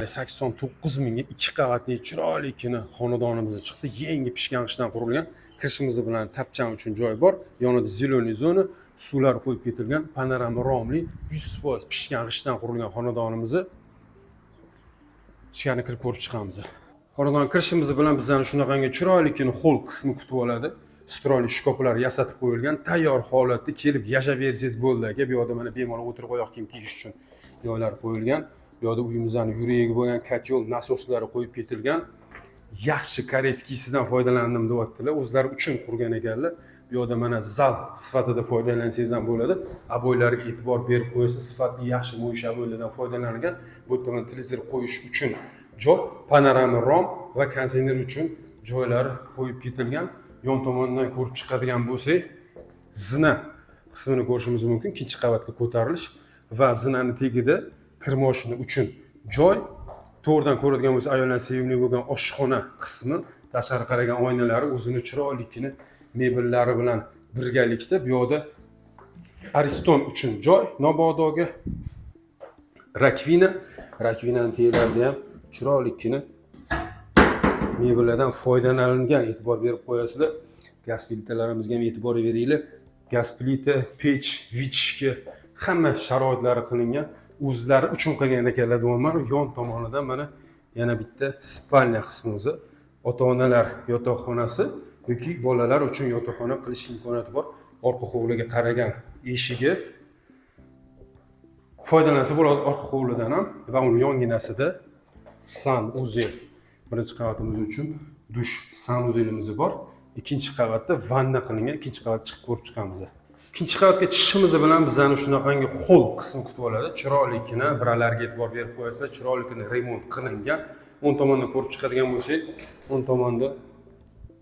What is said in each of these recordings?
89 mingga 2 qavatli chiroylikini xonadonimizga chiqdi. Yangi pishgan qishdan qurilgan. Kirishimiz bilan tapchan uchun joy bor. Yonida zeleniy zona, suvlar qo'yib ketilgan, panorama romli 100% pishgan qishdan qurilgan xonadonimizni ichkari kirib ko'rib chiqamiz. Xonadonga kirishimiz bilan bizani shunaqangi chiroylikini hol qismi kutib oladi. Stroyli shkoflar yasatib qo'yilgan, tayyor holatda kelib yashab bersangiz bo'ldi aka. Bu yerda mana bemalol o'tirib oyoq kiyim kiyish uchun joylar qo'yilgan. Bu yerda uyimizning yuragi bo'lgan kotel, nasoslari qo'yib ketilgan. Yaxshi koreyskisidan foydalandim deyaptilar. O'zlari uchun qurgan ekanlar. Bu yerda mana zal sifatida foydalansangiz ham bo'ladi. Aboylarga e'tibor berib qo'ysa, sifatli yaxshi mo'ysha aboylardan foydalanilgan. Bu yerda televizor qo'yish uchun joy, panorama rom va konteyner uchun joylar qo'yib ketilgan. Yon tomondan ko'rib chiqadigan bo'lsak, zina qismini ko'rishimiz mumkin. Ikkinchi qavatga ko'tarilish va zinani tagida kir moshina uchun joy. To'g'ridan ko'radigan bo'lsa, ayollar sevimli bo'lgan oshxona qismi, tashqari qaragan oynalari o'zini chiroylikini mebellari bilan birgalikda. Bu yerda ariston uchun joy, nobodoga rakvinaning taglarida ham chiroylikini mebellardan foydalanilgan. E'tibor berib qo'yasizlar. Gaz plitalarimizga ham e'tibor beringlar. Gaz plita, pech, vichka hamma sharoitlari qilingan. O'zlari uchun qilgan ekanlar deyman. Yon tomonidan mana yana bitta spalnya qismimiz, ota-onalar yotoqxonasi yoki bolalar uchun yotoqxona qilish imkoniyati bor. Orqa hovliga qaragan eshigi foydalansa bo'ladi orqa hovlidan ham va uning yonginasida sanuzel. Birinchi qavatimiz uchun dush sanuzelimiz bor. Ikkinchi qavatda vanna qilingan. Ikkinchi qavatga chiqib ko'rib chiqamiz. Ikkinchi qavatga chiqishimiz bilan bizani shunaqangi hol qismi kutib oladi. Chiroylikini biralarga e'tibor berib qo'yasizlar. Chiroylikini remont qilingan. O'ng tomondan ko'rib chiqadigan bo'lsak, o'ng tomonda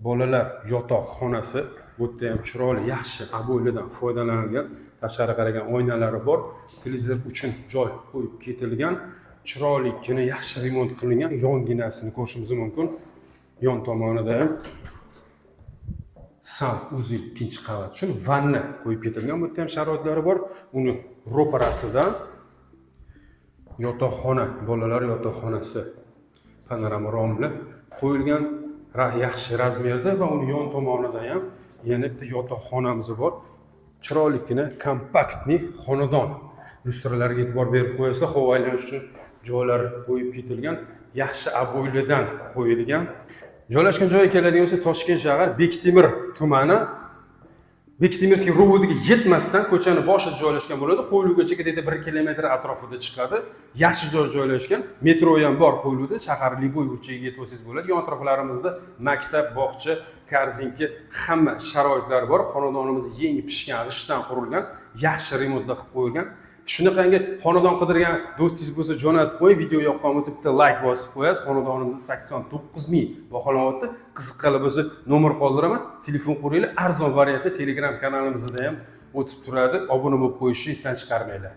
bolalar yotoqxonasi. Bu yerda ham chiroyli, yaxshi aboylardan foydalanilgan, tashqari qaragan oynalari bor. Televizor uchun joy qo'yib ketilgan. Chiroylikini yaxshi remont qilingan, yonginasini ko'rishimiz mumkin. Yon tomonida ham sanuzel ikkinchi qavat uchun vanna qo'yib ketilgan. Bu yerda ham sharoitlari bor. Uni ro'parasidan yotoqxona, bolalar yotoqxonasi panorama romli qo'yilgan, yaxshi razmerda va uni yon tomonida ham yana bitta yotoqxonamiz bor. Chiroylikini kompaktni xonadon. Lustralarga e'tibor berib qo'yasizlar, havo aylanish uchun joylar qo'yib ketilgan, yaxshi aboylardan qo'yilgan. Joylashgan joyi keladigan bo'lsa, Toshkent shahar Bektemir tumani. Bektemirskiy rovudiga yetmasdan ko'chani boshida joylashgan bo'ladi. Qo'yiluvgacha deydi 1 kilometr atrofida chiqadi. Yaxshi joy joylashgan. Metro ham bor qo'yiluvda. Shahar Liboy burchagiga yetib olsangiz bo'ladi. Yon atroflarimizda maktab, bog'cha, korzinka hamma sharoitlari bor. Xonadonimiz yangi pishgan, g'ishtdan qurilgan, yaxshi remontda qilib qo'yilgan. Shunaqangi xonadon qidirgan do'stingiz bo'lsa jo'natib qo'ying. Video yoqqan bo'lsa bitta like bosib qo'yasiz. Xonadonimizni 89 ming baholanyapti. Qiziqqani bo'lsa nomer qoldiraman. Telefon qo'yinglar. Arzon variantda Telegram kanalimizda ham o'tib turadi. Obuna bo'lib qo'yishni esdan chiqarmanglar.